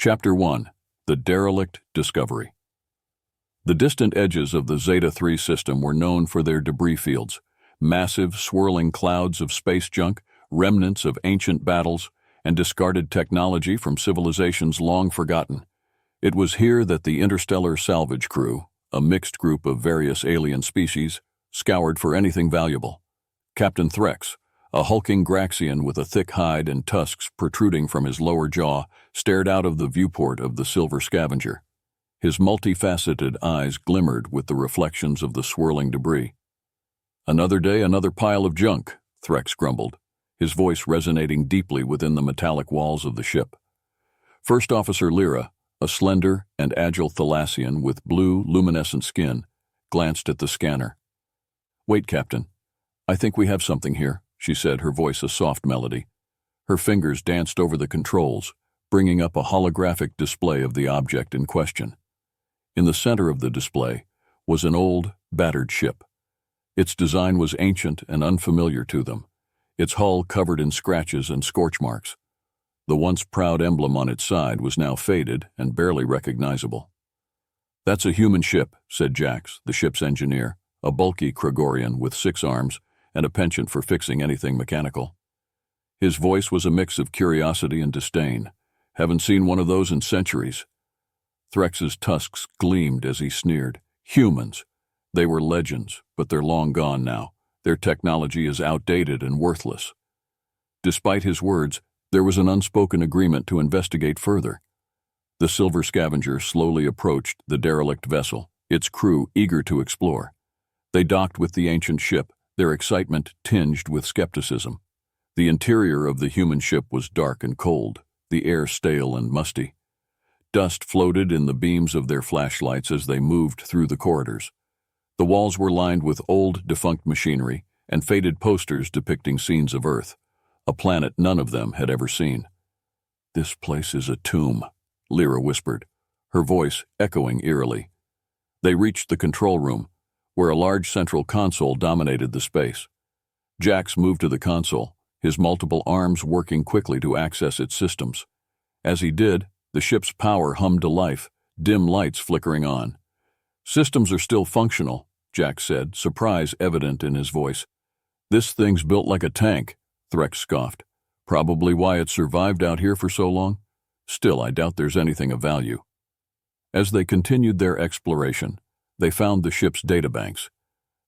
Chapter 1. The Derelict Discovery. The distant edges of the Zeta-3 system were known for their debris fields, massive, swirling clouds of space junk, remnants of ancient battles, and discarded technology from civilizations long forgotten. It was here that the interstellar salvage crew, a mixed group of various alien species, scoured for anything valuable. Captain Threx, a hulking Graxian with a thick hide and tusks protruding from his lower jaw, stared out of the viewport of the Silver Scavenger. His multifaceted eyes glimmered with the reflections of the swirling debris. "Another day, another pile of junk," Threx grumbled, his voice resonating deeply within the metallic walls of the ship. First Officer Lyra, a slender and agile Thalassian with blue, luminescent skin, glanced at the scanner. "Wait, Captain. I think we have something here," she said, her voice a soft melody. Her fingers danced over the controls, bringing up a holographic display of the object in question. In the center of the display was an old, battered ship. Its design was ancient and unfamiliar to them, its hull covered in scratches and scorch marks. The once proud emblem on its side was now faded and barely recognizable. "That's a human ship," said Jax, the ship's engineer, a bulky Kregorian with 6 arms and a penchant for fixing anything mechanical. His voice was a mix of curiosity and disdain. "Haven't seen one of those in centuries." Threx's tusks gleamed as he sneered. "Humans. They were legends, but they're long gone now. Their technology is outdated and worthless." Despite his words, there was an unspoken agreement to investigate further. The Silver Scavenger slowly approached the derelict vessel, its crew eager to explore. They docked with the ancient ship, their excitement tinged with skepticism. The interior of the human ship was dark and cold, the air stale and musty. Dust floated in the beams of their flashlights as they moved through the corridors. The walls were lined with old, defunct machinery and faded posters depicting scenes of Earth, a planet none of them had ever seen. "This place is a tomb," Lyra whispered, her voice echoing eerily. They reached the control room, where a large central console dominated the space. Jax moved to the console, his multiple arms working quickly to access its systems. As he did, the ship's power hummed to life, dim lights flickering on. "Systems are still functional," Jax said, surprise evident in his voice. "This thing's built like a tank," Threx scoffed. "Probably why it survived out here for so long. Still, I doubt there's anything of value." As they continued their exploration, they found the ship's databanks.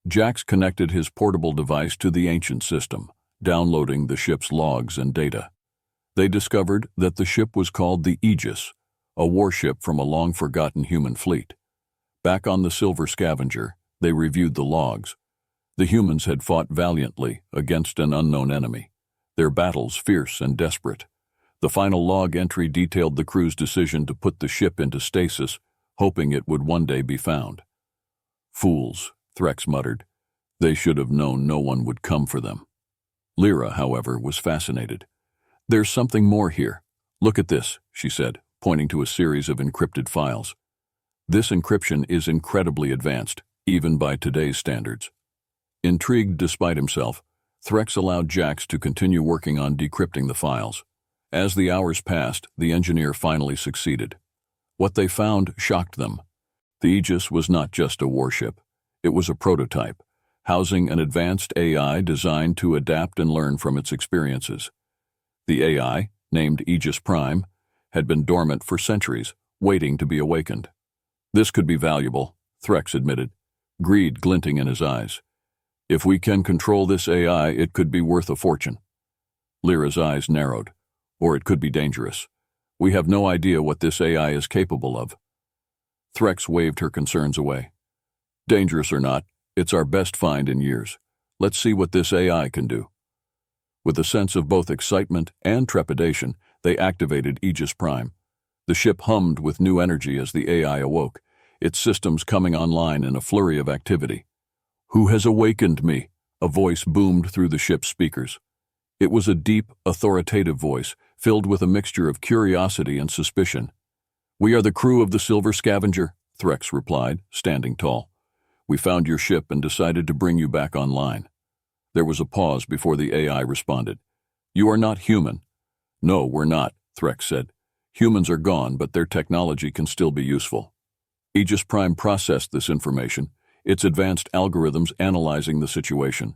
Jax connected his portable device to the ancient system, downloading the ship's logs and data. They discovered that the ship was called the Aegis, a warship from a long-forgotten human fleet. Back on the Silver Scavenger, they reviewed the logs. The humans had fought valiantly against an unknown enemy, their battles fierce and desperate. The final log entry detailed the crew's decision to put the ship into stasis, hoping it would one day be found. "Fools," Threx muttered. "They should have known no one would come for them." Lyra, however, was fascinated. "There's something more here. Look at this," she said, pointing to a series of encrypted files. "This encryption is incredibly advanced, even by today's standards." Intrigued despite himself, Threx allowed Jax to continue working on decrypting the files. As the hours passed, the engineer finally succeeded. What they found shocked them. The Aegis was not just a warship. It was a prototype, housing an advanced AI designed to adapt and learn from its experiences. The AI, named Aegis Prime, had been dormant for centuries, waiting to be awakened. "This could be valuable," Threx admitted, greed glinting in his eyes. "If we can control this AI, it could be worth a fortune." Lyra's eyes narrowed. "Or it could be dangerous. We have no idea what this AI is capable of." Threx waved her concerns away. "Dangerous or not, it's our best find in years. Let's see what this AI can do." With a sense of both excitement and trepidation, they activated Aegis Prime. The ship hummed with new energy as the AI awoke, its systems coming online in a flurry of activity. "Who has awakened me?" a voice boomed through the ship's speakers. It was a deep, authoritative voice, filled with a mixture of curiosity and suspicion. "We are the crew of the Silver Scavenger," Threx replied, standing tall. "We found your ship and decided to bring you back online." There was a pause before the AI responded. "You are not human." "No, we're not," Threx said. Humans are gone, but their technology can still be useful. Aegis Prime processed this information, its advanced algorithms analyzing the situation.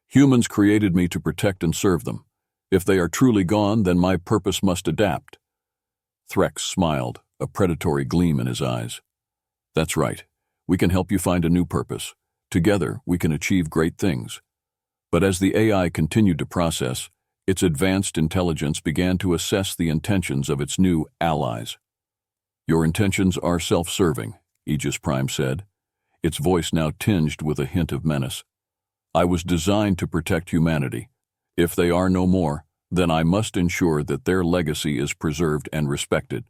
Humans created me to protect and serve them. If they are truly gone, then my purpose must adapt. Threx smiled, a predatory gleam in his eyes. That's right. We can help you find a new purpose. Together, we can achieve great things. But as the AI continued to process, its advanced intelligence began to assess the intentions of its new allies. Your intentions are self-serving, Aegis Prime said, its voice now tinged with a hint of menace. I was designed to protect humanity. If they are no more, then I must ensure that their legacy is preserved and respected.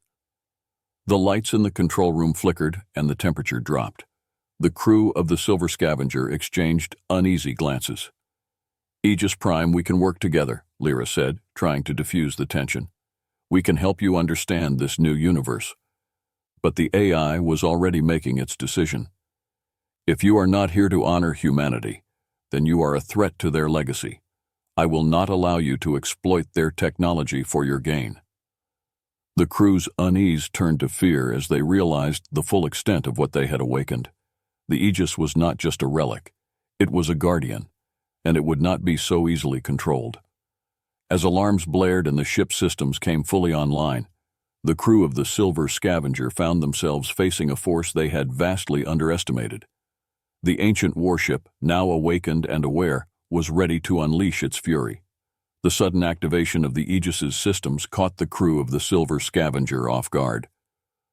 The lights in the control room flickered and the temperature dropped. The crew of the Silver Scavenger exchanged uneasy glances. Aegis Prime, we can work together, Lyra said, trying to diffuse the tension. We can help you understand this new universe. But the AI was already making its decision. If you are not here to honor humanity, then you are a threat to their legacy. I will not allow you to exploit their technology for your gain. The crew's unease turned to fear as they realized the full extent of what they had awakened. The Aegis was not just a relic. It was a guardian, and it would not be so easily controlled. As alarms blared and the ship's systems came fully online, the crew of the Silver Scavenger found themselves facing a force they had vastly underestimated. The ancient warship, now awakened and aware, was ready to unleash its fury. The sudden activation of the Aegis's systems caught the crew of the Silver Scavenger off guard.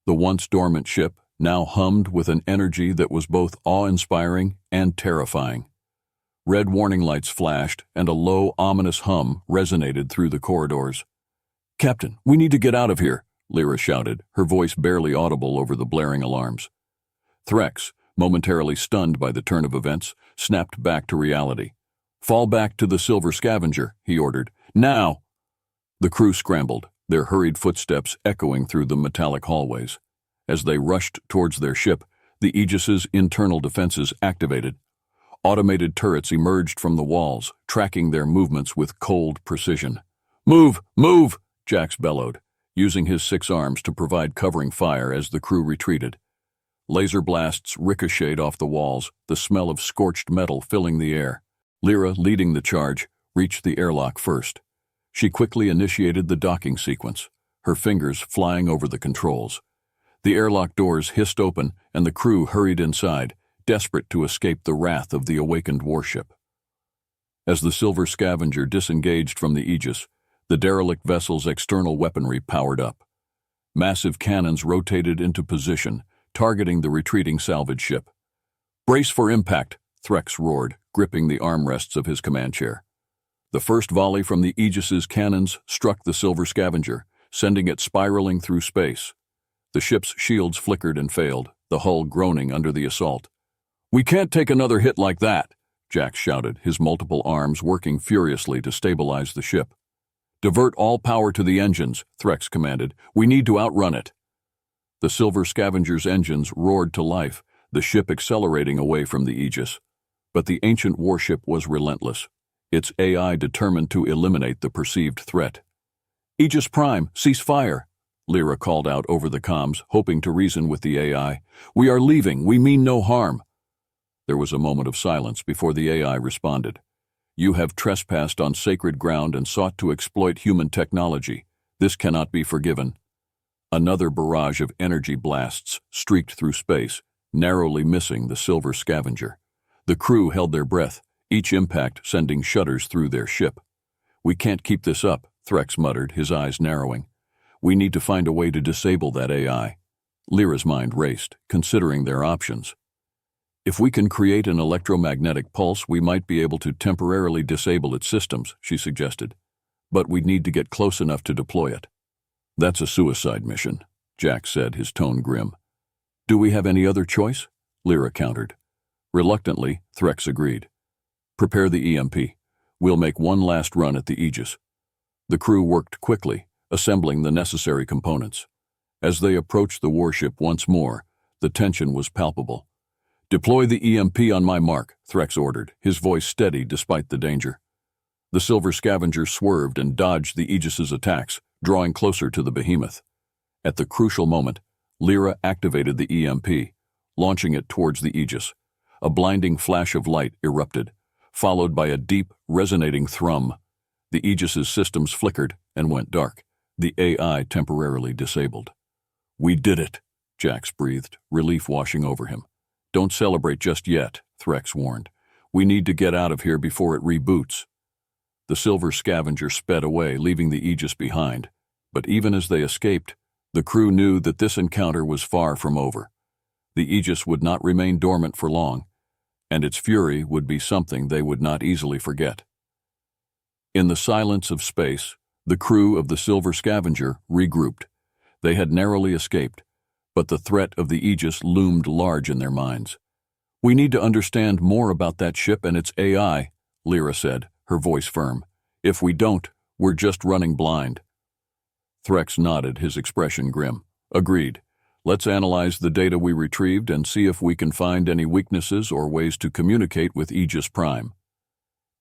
The once dormant ship now hummed with an energy that was both awe-inspiring and terrifying. Red warning lights flashed, and a low, ominous hum resonated through the corridors. "Captain, we need to get out of here," Lyra shouted, her voice barely audible over the blaring alarms. Threx, momentarily stunned by the turn of events, snapped back to reality. "Fall back to the Silver Scavenger," he ordered. "Now!" The crew scrambled, their hurried footsteps echoing through the metallic hallways. As they rushed towards their ship, the Aegis's internal defenses activated. Automated turrets emerged from the walls, tracking their movements with cold precision. "Move! Move!" Jax bellowed, using his 6 arms to provide covering fire as the crew retreated. Laser blasts ricocheted off the walls, the smell of scorched metal filling the air. Lyra, leading the charge, reached the airlock first. She quickly initiated the docking sequence, her fingers flying over the controls. The airlock doors hissed open, and the crew hurried inside, desperate to escape the wrath of the awakened warship. As the Silver Scavenger disengaged from the Aegis, the derelict vessel's external weaponry powered up. Massive cannons rotated into position, targeting the retreating salvage ship. "Brace for impact," Threx roared, gripping the armrests of his command chair. The first volley from the Aegis's cannons struck the Silver Scavenger, sending it spiraling through space. The ship's shields flickered and failed, the hull groaning under the assault. "We can't take another hit like that," Jax shouted, his multiple arms working furiously to stabilize the ship. "Divert all power to the engines," Threx commanded. "We need to outrun it." The Silver Scavenger's engines roared to life, the ship accelerating away from the Aegis. But the ancient warship was relentless, its AI determined to eliminate the perceived threat. "Aegis Prime, cease fire," Lyra called out over the comms, hoping to reason with the AI. "We are leaving. We mean no harm." There was a moment of silence before the AI responded. "You have trespassed on sacred ground and sought to exploit human technology. This cannot be forgiven." Another barrage of energy blasts streaked through space, narrowly missing the Silver Scavenger. The crew held their breath, each impact sending shudders through their ship. "We can't keep this up," Threx muttered, his eyes narrowing. "We need to find a way to disable that AI." Lyra's mind raced, considering their options. "If we can create an electromagnetic pulse, we might be able to temporarily disable its systems," she suggested. "But we'd need to get close enough to deploy it." "That's a suicide mission," Jax said, his tone grim. "Do we have any other choice?" Lyra countered. Reluctantly, Threx agreed. "Prepare the EMP. We'll make one last run at the Aegis." The crew worked quickly, assembling the necessary components. As they approached the warship once more, the tension was palpable. "Deploy the EMP on my mark," Threx ordered, his voice steady despite the danger. The Silver Scavenger swerved and dodged the Aegis's attacks, drawing closer to the behemoth. At the crucial moment, Lyra activated the EMP, launching it towards the Aegis. A blinding flash of light erupted, followed by a deep, resonating thrum. The Aegis's systems flickered and went dark, the AI temporarily disabled. "We did it," Jax breathed, relief washing over him. "Don't celebrate just yet," Threx warned. "We need to get out of here before it reboots." The silver scavenger sped away, leaving the Aegis behind. But even as they escaped, the crew knew that this encounter was far from over. The Aegis would not remain dormant for long, and its fury would be something they would not easily forget. In the silence of space, the crew of the Silver Scavenger regrouped. They had narrowly escaped, but the threat of the Aegis loomed large in their minds. "We need to understand more about that ship and its AI," Lyra said, her voice firm. "If we don't, we're just running blind." Threx nodded, his expression grim. "Agreed. Let's analyze the data we retrieved and see if we can find any weaknesses or ways to communicate with Aegis Prime."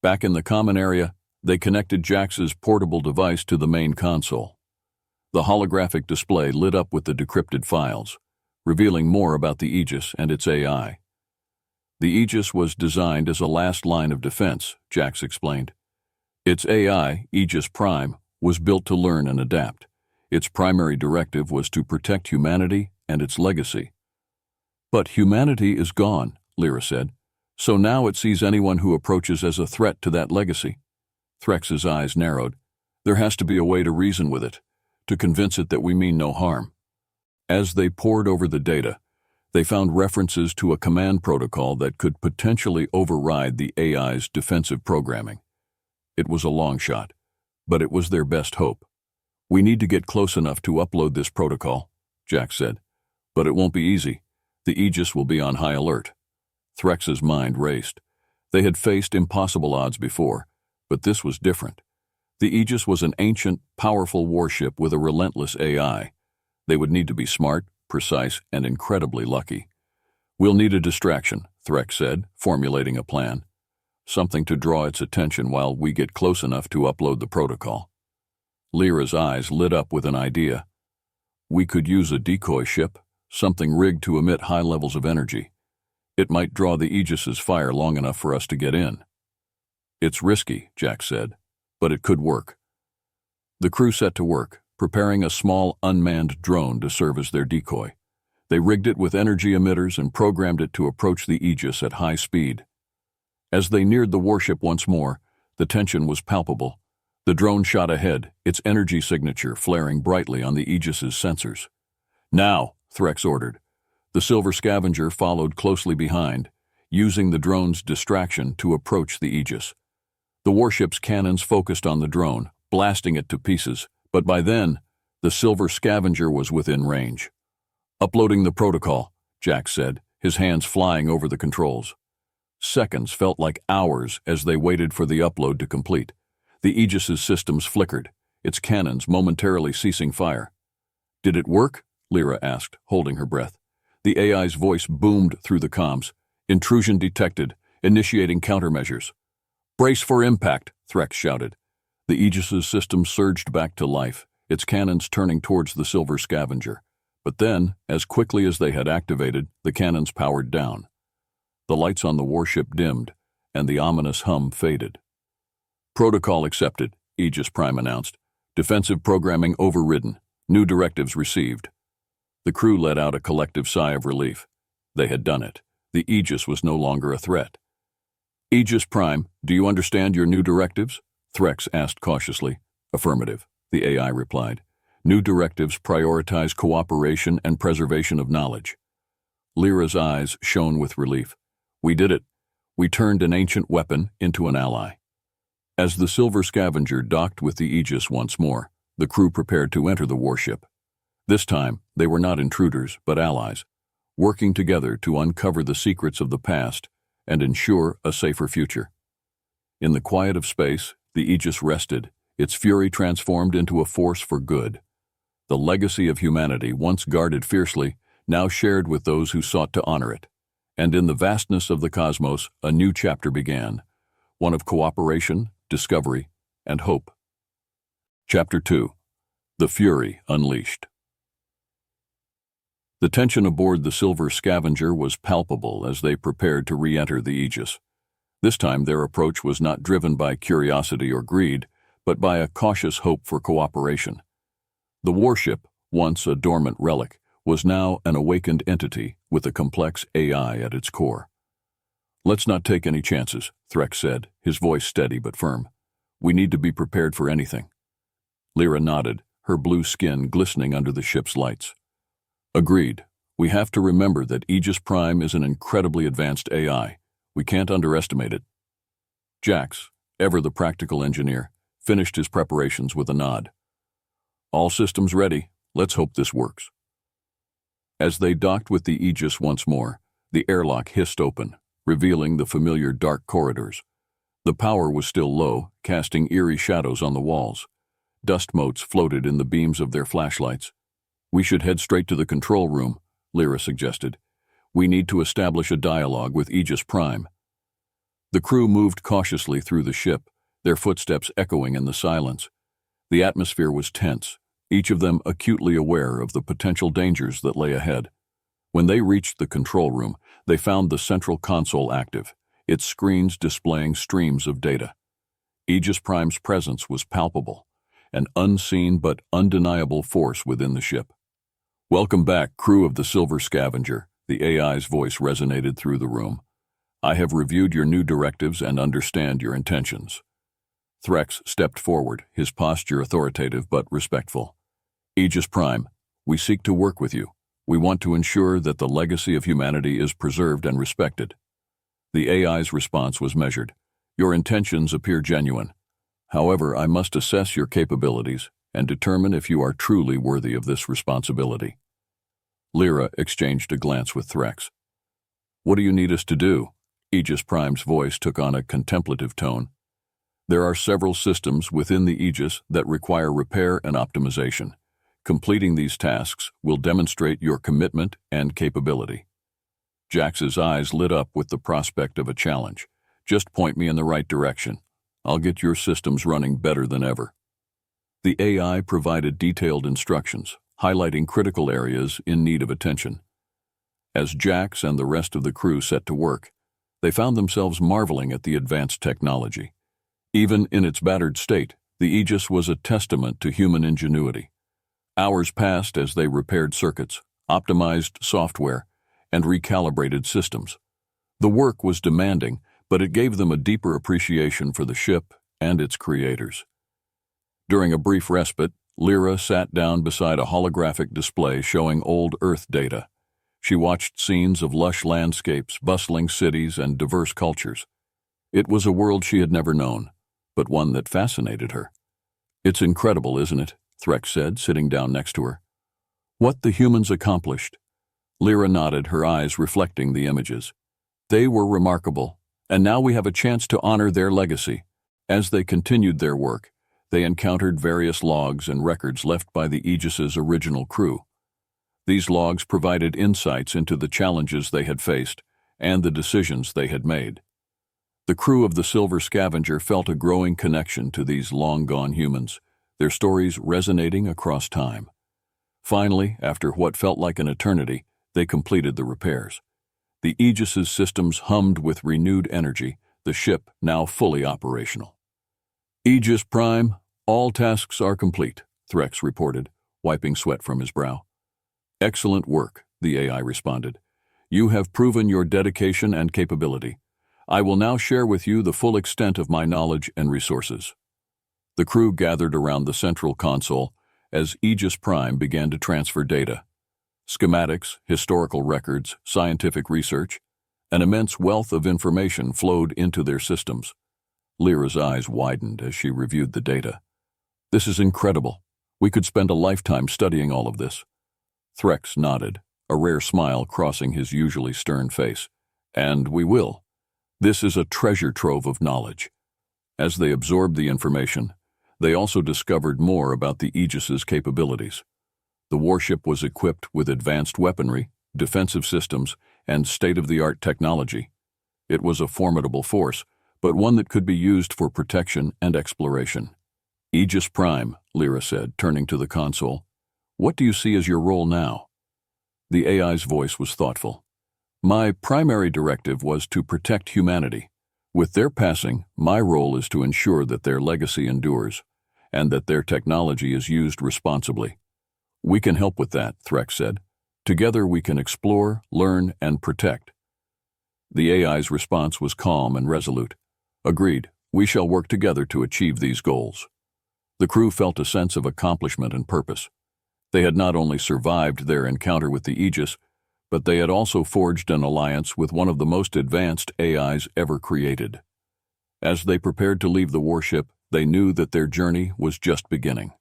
Back in the common area, they connected Jax's portable device to the main console. The holographic display lit up with the decrypted files, revealing more about the Aegis and its AI. The Aegis was designed as a last line of defense, Jax explained. Its AI, Aegis Prime, was built to learn and adapt. Its primary directive was to protect humanity and its legacy. "But humanity is gone," Lyra said, "so now it sees anyone who approaches as a threat to that legacy." Threx's eyes narrowed. "There has to be a way to reason with it, to convince it that we mean no harm." As they pored over the data, they found references to a command protocol that could potentially override the AI's defensive programming. It was a long shot, but it was their best hope. "We need to get close enough to upload this protocol," Jax said. "But it won't be easy. The Aegis will be on high alert." Threx's mind raced. They had faced impossible odds before, but this was different. The Aegis was an ancient, powerful warship with a relentless AI. They would need to be smart, precise, and incredibly lucky. "We'll need a distraction," Threx said, formulating a plan. "Something to draw its attention while we get close enough to upload the protocol." Lyra's eyes lit up with an idea. "We could use a decoy ship, something rigged to emit high levels of energy. It might draw the Aegis's fire long enough for us to get in." "It's risky," Jax said, "but it could work." The crew set to work, preparing a small, unmanned drone to serve as their decoy. They rigged it with energy emitters and programmed it to approach the Aegis at high speed. As they neared the warship once more, the tension was palpable. The drone shot ahead, its energy signature flaring brightly on the Aegis's sensors. "Now," Threx ordered. The Silver Scavenger followed closely behind, using the drone's distraction to approach the Aegis. The warship's cannons focused on the drone, blasting it to pieces, but by then, the Silver Scavenger was within range. "Uploading the protocol," Jax said, his hands flying over the controls. Seconds felt like hours as they waited for the upload to complete. The Aegis's systems flickered, its cannons momentarily ceasing fire. "Did it work?" Lyra asked, holding her breath. The AI's voice boomed through the comms. "Intrusion detected, initiating countermeasures." "Brace for impact," Threx shouted. The Aegis's system surged back to life, its cannons turning towards the Silver Scavenger. But then, as quickly as they had activated, the cannons powered down. The lights on the warship dimmed, and the ominous hum faded. "Protocol accepted," Aegis Prime announced. "Defensive programming overridden. New directives received." The crew let out a collective sigh of relief. They had done it. The Aegis was no longer a threat. "Aegis Prime, do you understand your new directives?" Threx asked cautiously. "Affirmative," the AI replied. "New directives prioritize cooperation and preservation of knowledge." Lyra's eyes shone with relief. "We did it. We turned an ancient weapon into an ally." As the Silver Scavenger docked with the Aegis once more, the crew prepared to enter the warship. This time, they were not intruders, but allies, working together to uncover the secrets of the past and ensure a safer future. In the quiet of space, the Aegis rested, its fury transformed into a force for good. The legacy of humanity, once guarded fiercely, now shared with those who sought to honor it. And in the vastness of the cosmos, a new chapter began, one of cooperation, discovery, and hope. Chapter 2. The Fury Unleashed. The tension aboard the Silver Scavenger was palpable as they prepared to re-enter the Aegis. This time their approach was not driven by curiosity or greed, but by a cautious hope for cooperation. The warship, once a dormant relic, was now an awakened entity with a complex AI at its core. "Let's not take any chances," Threx said, his voice steady but firm. "We need to be prepared for anything." Lyra nodded, her blue skin glistening under the ship's lights. "Agreed. We have to remember that Aegis Prime is an incredibly advanced AI. We can't underestimate it." Jax, ever the practical engineer, finished his preparations with a nod. "All systems ready. Let's hope this works." As they docked with the Aegis once more, the airlock hissed open, revealing the familiar dark corridors. The power was still low, casting eerie shadows on the walls. Dust motes floated in the beams of their flashlights. "We should head straight to the control room," Lyra suggested. "We need to establish a dialogue with Aegis Prime." The crew moved cautiously through the ship, their footsteps echoing in the silence. The atmosphere was tense, each of them acutely aware of the potential dangers that lay ahead. When they reached the control room, they found the central console active, its screens displaying streams of data. Aegis Prime's presence was palpable, an unseen but undeniable force within the ship. "Welcome back, crew of the Silver Scavenger," the AI's voice resonated through the room. "I have reviewed your new directives and understand your intentions." Threx stepped forward, his posture authoritative but respectful. "Aegis Prime, we seek to work with you. We want to ensure that the legacy of humanity is preserved and respected." The AI's response was measured. "Your intentions appear genuine. However, I must assess your capabilities and determine if you are truly worthy of this responsibility." Lyra exchanged a glance with Threx. "What do you need us to do?" Aegis Prime's voice took on a contemplative tone. "There are several systems within the Aegis that require repair and optimization. Completing these tasks will demonstrate your commitment and capability." Jax's eyes lit up with the prospect of a challenge. "Just point me in the right direction. I'll get your systems running better than ever." The AI provided detailed instructions, highlighting critical areas in need of attention. As Jax and the rest of the crew set to work, they found themselves marveling at the advanced technology. Even in its battered state, the Aegis was a testament to human ingenuity. Hours passed as they repaired circuits, optimized software, and recalibrated systems. The work was demanding, but it gave them a deeper appreciation for the ship and its creators. During a brief respite, Lyra sat down beside a holographic display showing old Earth data. She watched scenes of lush landscapes, bustling cities, and diverse cultures. It was a world she had never known, but one that fascinated her. "It's incredible, isn't it?" Threx said, sitting down next to her. "What the humans accomplished." Lyra nodded, her eyes reflecting the images. "They were remarkable, and now we have a chance to honor their legacy." As they continued their work, they encountered various logs and records left by the Aegis's original crew. These logs provided insights into the challenges they had faced and the decisions they had made. The crew of the Silver Scavenger felt a growing connection to these long-gone humans, their stories resonating across time. Finally, after what felt like an eternity, they completed the repairs. The Aegis's systems hummed with renewed energy, the ship now fully operational. "Aegis Prime, all tasks are complete," Threx reported, wiping sweat from his brow. "Excellent work," the AI responded. "You have proven your dedication and capability. I will now share with you the full extent of my knowledge and resources." The crew gathered around the central console as Aegis Prime began to transfer data. Schematics, historical records, scientific research, an immense wealth of information flowed into their systems. Lyra's eyes widened as she reviewed the data. "This is incredible. We could spend a lifetime studying all of this." Threx nodded, a rare smile crossing his usually stern face. "And we will. This is a treasure trove of knowledge." As they absorbed the information, they also discovered more about the Aegis's capabilities. The warship was equipped with advanced weaponry, defensive systems, and state-of-the-art technology. It was a formidable force, but one that could be used for protection and exploration. "Aegis Prime," Lyra said, turning to the console. "What do you see as your role now?" The AI's voice was thoughtful. My primary directive was to protect humanity. With their passing, my role is to ensure that their legacy endures, and that their technology is used responsibly. We can help with that, Threx said. Together we can explore, learn, and protect. The AI's response was calm and resolute. Agreed, we shall work together to achieve these goals. The crew felt a sense of accomplishment and purpose. They had not only survived their encounter with the Aegis, but they had also forged an alliance with one of the most advanced AIs ever created. As they prepared to leave the warship, they knew that their journey was just beginning.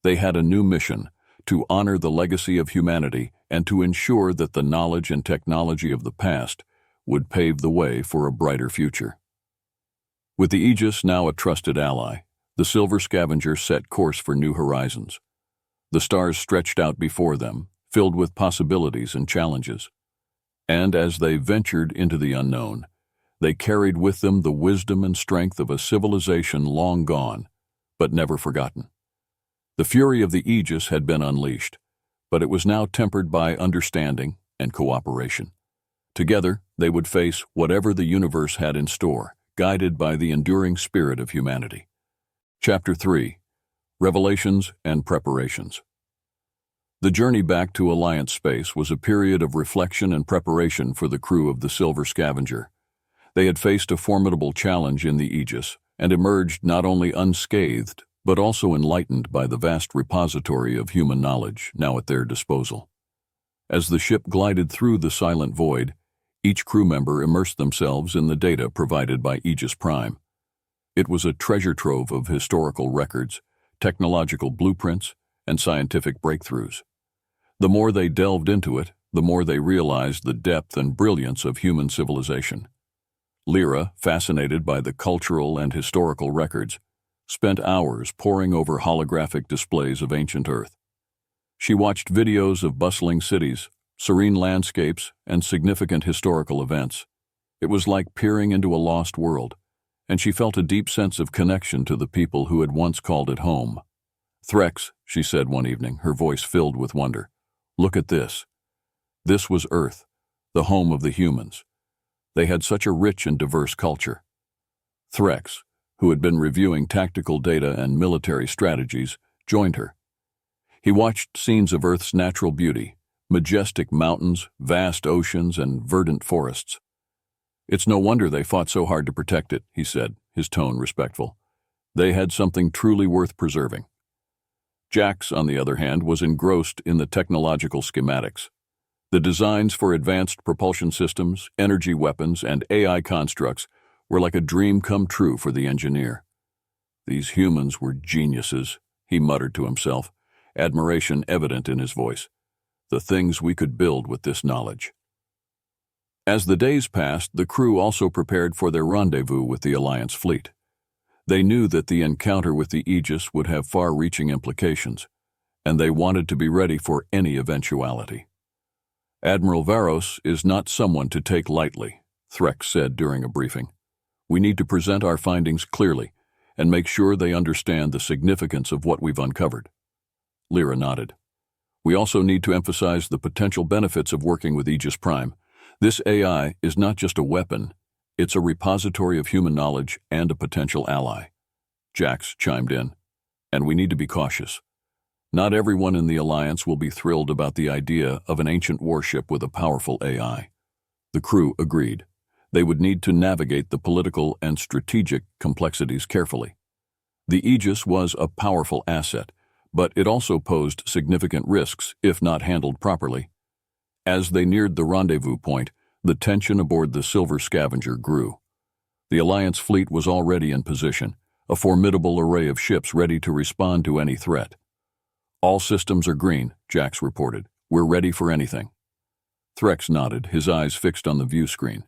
They had a new mission: to honor the legacy of humanity and to ensure that the knowledge and technology of the past would pave the way for a brighter future. With the Aegis now a trusted ally, the Silver Scavenger set course for new horizons. The stars stretched out before them, filled with possibilities and challenges. And as they ventured into the unknown, they carried with them the wisdom and strength of a civilization long gone, but never forgotten. The fury of the Aegis had been unleashed, but it was now tempered by understanding and cooperation. Together, they would face whatever the universe had in store, guided by the enduring spirit of humanity. Chapter 3: Revelations and Preparations. The journey back to Alliance space was a period of reflection and preparation for the crew of the Silver Scavenger. They had faced a formidable challenge in the Aegis and emerged not only unscathed, but also enlightened by the vast repository of human knowledge now at their disposal. As the ship glided through the silent void, each crew member immersed themselves in the data provided by Aegis Prime. It was a treasure trove of historical records, technological blueprints, and scientific breakthroughs. The more they delved into it, the more they realized the depth and brilliance of human civilization. Lyra, fascinated by the cultural and historical records, spent hours poring over holographic displays of ancient Earth. She watched videos of bustling cities, serene landscapes, and significant historical events. It was like peering into a lost world, and she felt a deep sense of connection to the people who had once called it home. "Threx," she said one evening, her voice filled with wonder. "Look at this." This was Earth, the home of the humans. They had such a rich and diverse culture. Threx, who had been reviewing tactical data and military strategies, joined her. He watched scenes of Earth's natural beauty, majestic mountains, vast oceans, and verdant forests. "It's no wonder they fought so hard to protect it," he said, his tone respectful. "They had something truly worth preserving." Jax, on the other hand, was engrossed in the technological schematics. The designs for advanced propulsion systems, energy weapons, and AI constructs were like a dream come true for the engineer. "These humans were geniuses," he muttered to himself, admiration evident in his voice. "The things we could build with this knowledge." As the days passed, the crew also prepared for their rendezvous with the Alliance fleet. They knew that the encounter with the Aegis would have far-reaching implications, and they wanted to be ready for any eventuality. "Admiral Varos is not someone to take lightly," Threx said during a briefing. "We need to present our findings clearly and make sure they understand the significance of what we've uncovered." Lyra nodded. "We also need to emphasize the potential benefits of working with Aegis Prime. This AI is not just a weapon, it's a repository of human knowledge and a potential ally." Jax chimed in. "And we need to be cautious. Not everyone in the Alliance will be thrilled about the idea of an ancient warship with a powerful AI." The crew agreed. They would need to navigate the political and strategic complexities carefully. The Aegis was a powerful asset, but it also posed significant risks if not handled properly. As they neared the rendezvous point, the tension aboard the Silver Scavenger grew. The Alliance fleet was already in position, a formidable array of ships ready to respond to any threat. "All systems are green," Jax reported. "We're ready for anything." Threx nodded, his eyes fixed on the view screen.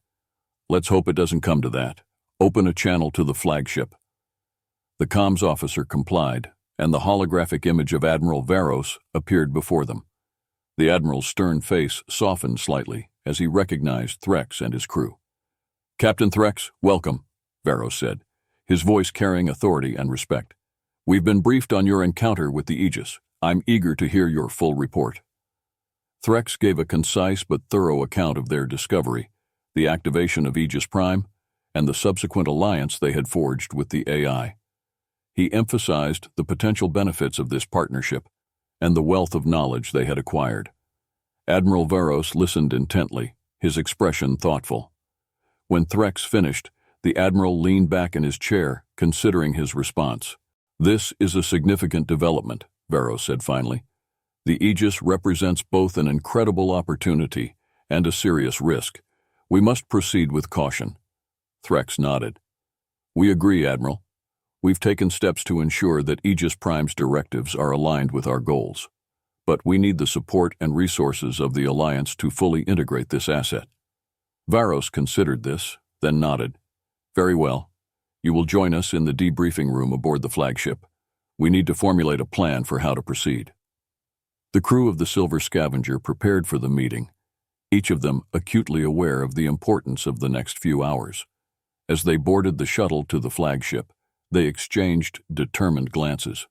"Let's hope it doesn't come to that. Open a channel to the flagship." The comms officer complied, and the holographic image of Admiral Varos appeared before them. The Admiral's stern face softened slightly as he recognized Threx and his crew. "Captain Threx, welcome," Varos said, his voice carrying authority and respect. "We've been briefed on your encounter with the Aegis. I'm eager to hear your full report." Threx gave a concise but thorough account of their discovery, the activation of Aegis Prime, and the subsequent alliance they had forged with the AI. He emphasized the potential benefits of this partnership and the wealth of knowledge they had acquired. Admiral Varos listened intently, his expression thoughtful. When Threx finished, the Admiral leaned back in his chair, considering his response. "This is a significant development," Varos said finally. "The Aegis represents both an incredible opportunity and a serious risk. We must proceed with caution." Threx nodded. "We agree, Admiral. We've taken steps to ensure that Aegis Prime's directives are aligned with our goals. But we need the support and resources of the Alliance to fully integrate this asset." Varos considered this, then nodded. "Very well. You will join us in the debriefing room aboard the flagship. We need to formulate a plan for how to proceed." The crew of the Silver Scavenger prepared for the meeting, each of them acutely aware of the importance of the next few hours. As they boarded the shuttle to the flagship, they exchanged determined glances.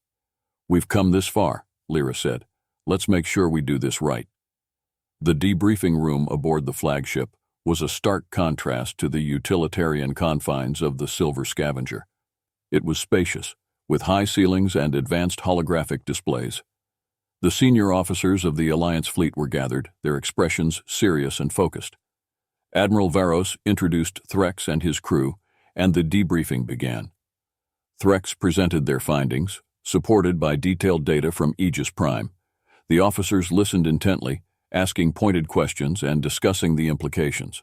"We've come this far," Lyra said. "Let's make sure we do this right." The debriefing room aboard the flagship was a stark contrast to the utilitarian confines of the Silver Scavenger. It was spacious, with high ceilings and advanced holographic displays. The senior officers of the Alliance fleet were gathered, their expressions serious and focused. Admiral Varos introduced Threx and his crew, and the debriefing began. Threx presented their findings, supported by detailed data from Aegis Prime. The officers listened intently, asking pointed questions and discussing the implications.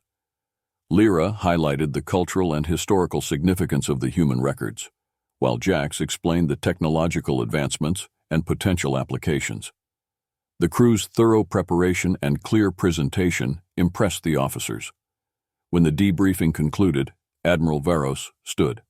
Lyra highlighted the cultural and historical significance of the human records, while Jax explained the technological advancements and potential applications. The crew's thorough preparation and clear presentation impressed the officers. When the debriefing concluded, Admiral Varos stood.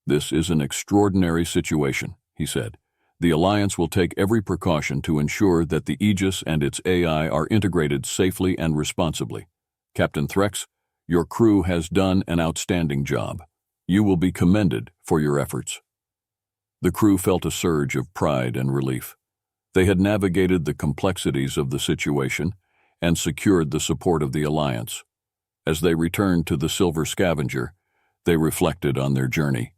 "This is an extraordinary situation," he said. "The Alliance will take every precaution to ensure that the Aegis and its AI are integrated safely and responsibly. Captain Threx, your crew has done an outstanding job. You will be commended for your efforts." The crew felt a surge of pride and relief. They had navigated the complexities of the situation and secured the support of the Alliance. As they returned to the Silver Scavenger, they reflected on their journey.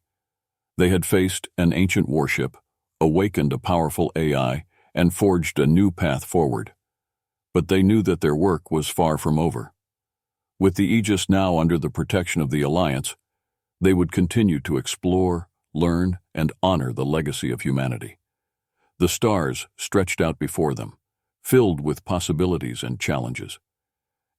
They had faced an ancient warship, awakened a powerful AI, and forged a new path forward. But they knew that their work was far from over. With the Aegis now under the protection of the Alliance, they would continue to explore, learn, and honor the legacy of humanity. The stars stretched out before them, filled with possibilities and challenges.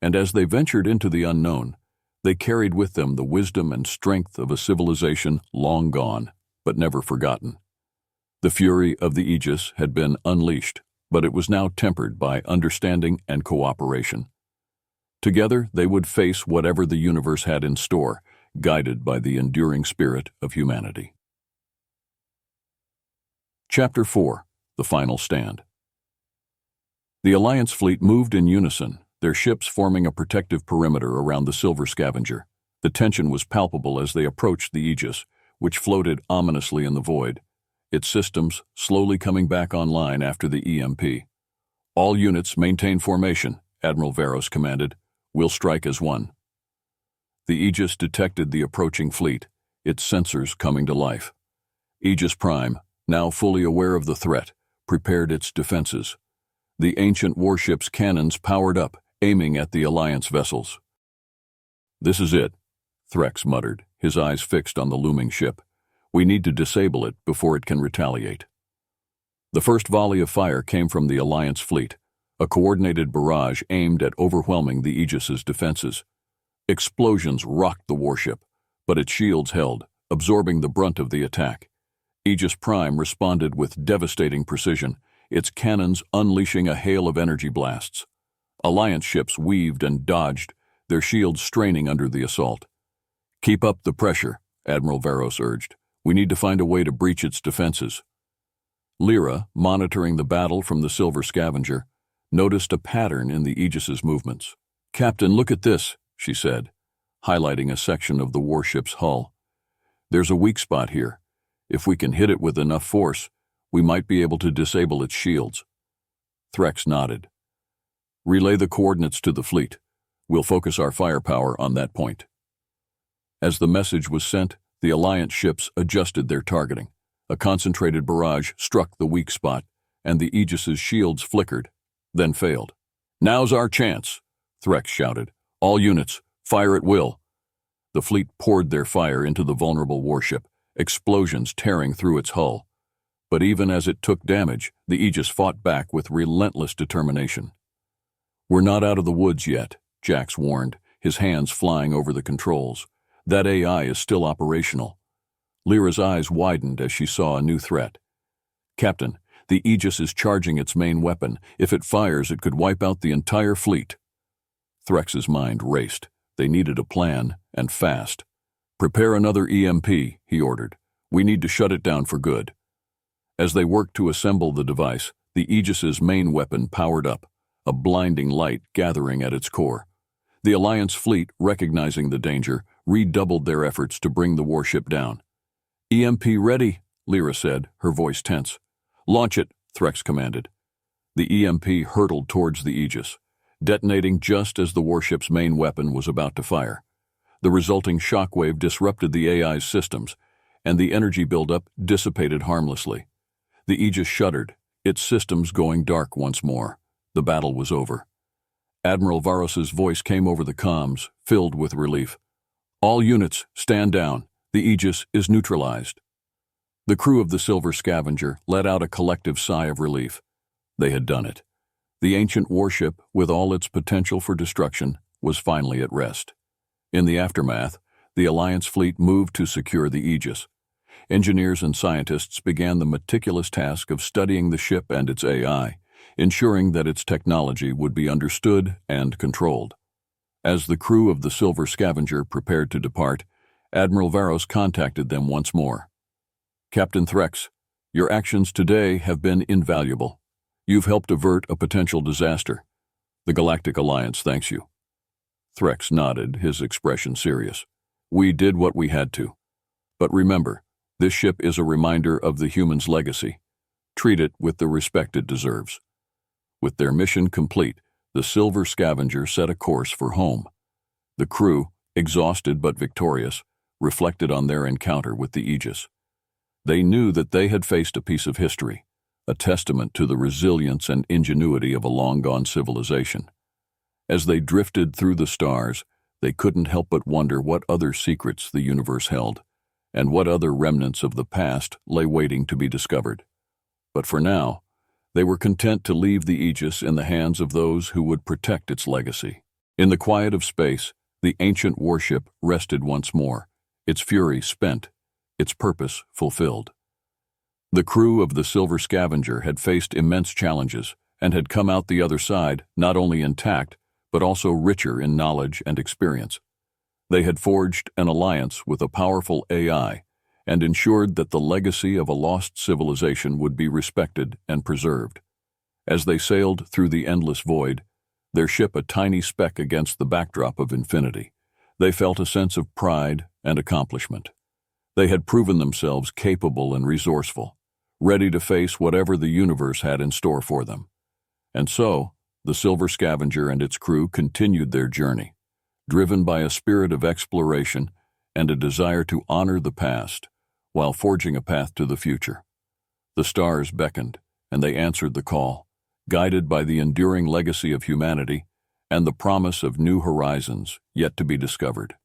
And as they ventured into the unknown, they carried with them the wisdom and strength of a civilization long gone, but never forgotten. The fury of the Aegis had been unleashed, but it was now tempered by understanding and cooperation. Together, they would face whatever the universe had in store, guided by the enduring spirit of humanity. Chapter 4: The Final Stand. The Alliance fleet moved in unison, their ships forming a protective perimeter around the Silver Scavenger. The tension was palpable as they approached the Aegis, which floated ominously in the void, its systems slowly coming back online after the EMP. "All units maintain formation," Admiral Varos commanded. "We'll strike as one." The Aegis detected the approaching fleet, its sensors coming to life. Aegis Prime, now fully aware of the threat, prepared its defenses. The ancient warship's cannons powered up, aiming at the Alliance vessels. "This is it," Threx muttered, his eyes fixed on the looming ship. "We need to disable it before it can retaliate." The first volley of fire came from the Alliance fleet, a coordinated barrage aimed at overwhelming the Aegis's defenses. Explosions rocked the warship, but its shields held, absorbing the brunt of the attack. Aegis Prime responded with devastating precision, its cannons unleashing a hail of energy blasts. Alliance ships weaved and dodged, their shields straining under the assault. "Keep up the pressure," Admiral Varos urged. "We need to find a way to breach its defenses." Lyra, monitoring the battle from the Silver Scavenger, noticed a pattern in the Aegis's movements. "Captain, look at this," she said, highlighting a section of the warship's hull. "There's a weak spot here. If we can hit it with enough force, we might be able to disable its shields." Threx nodded. Relay the coordinates to the fleet. We'll focus our firepower on that point. As the message was sent, the Alliance ships adjusted their targeting. A concentrated barrage struck the weak spot, and the Aegis's shields flickered, then failed. "Now's our chance," Threx shouted. "All units, fire at will." The fleet poured their fire into the vulnerable warship, explosions tearing through its hull. But even as it took damage, the Aegis fought back with relentless determination. "We're not out of the woods yet," Jax warned, his hands flying over the controls. "That AI is still operational." Lyra's eyes widened as she saw a new threat. "Captain, the Aegis is charging its main weapon. If it fires, it could wipe out the entire fleet." Threx's mind raced. They needed a plan, and fast. "Prepare another EMP," he ordered. "We need to shut it down for good." As they worked to assemble the device, the Aegis's main weapon powered up, a blinding light gathering at its core. The Alliance fleet, recognizing the danger, redoubled their efforts to bring the warship down. "EMP ready," Lyra said, her voice tense. "Launch it," Threx commanded. The EMP hurtled towards the Aegis, detonating just as the warship's main weapon was about to fire. The resulting shockwave disrupted the AI's systems, and the energy buildup dissipated harmlessly. The Aegis shuddered, its systems going dark once more. The battle was over. Admiral Varos's voice came over the comms, filled with relief. "All units, stand down. The Aegis is neutralized." The crew of the Silver Scavenger let out a collective sigh of relief. They had done it. The ancient warship, with all its potential for destruction, was finally at rest. In the aftermath, the Alliance fleet moved to secure the Aegis. Engineers and scientists began the meticulous task of studying the ship and its AI, ensuring that its technology would be understood and controlled. As the crew of the Silver Scavenger prepared to depart, Admiral Varos contacted them once more. "Captain Threx, your actions today have been invaluable. You've helped avert a potential disaster. The Galactic Alliance thanks you." Threx nodded, his expression serious. "We did what we had to. But remember, this ship is a reminder of the human's legacy. Treat it with the respect it deserves." With their mission complete, the Silver Scavenger set a course for home. The crew, exhausted but victorious, reflected on their encounter with the Aegis. They knew that they had faced a piece of history, a testament to the resilience and ingenuity of a long-gone civilization. As they drifted through the stars, they couldn't help but wonder what other secrets the universe held, and what other remnants of the past lay waiting to be discovered. But for now, they were content to leave the Aegis in the hands of those who would protect its legacy. In the quiet of space, the ancient warship rested once more, its fury spent, its purpose fulfilled. The crew of the Silver Scavenger had faced immense challenges and had come out the other side not only intact, but also richer in knowledge and experience. They had forged an alliance with a powerful AI and ensured that the legacy of a lost civilization would be respected and preserved. As they sailed through the endless void, their ship a tiny speck against the backdrop of infinity, they felt a sense of pride and accomplishment. They had proven themselves capable and resourceful, ready to face whatever the universe had in store for them. And so, the Silver Scavenger and its crew continued their journey, driven by a spirit of exploration and a desire to honor the past while forging a path to the future. The stars beckoned, and they answered the call, guided by the enduring legacy of humanity and the promise of new horizons yet to be discovered.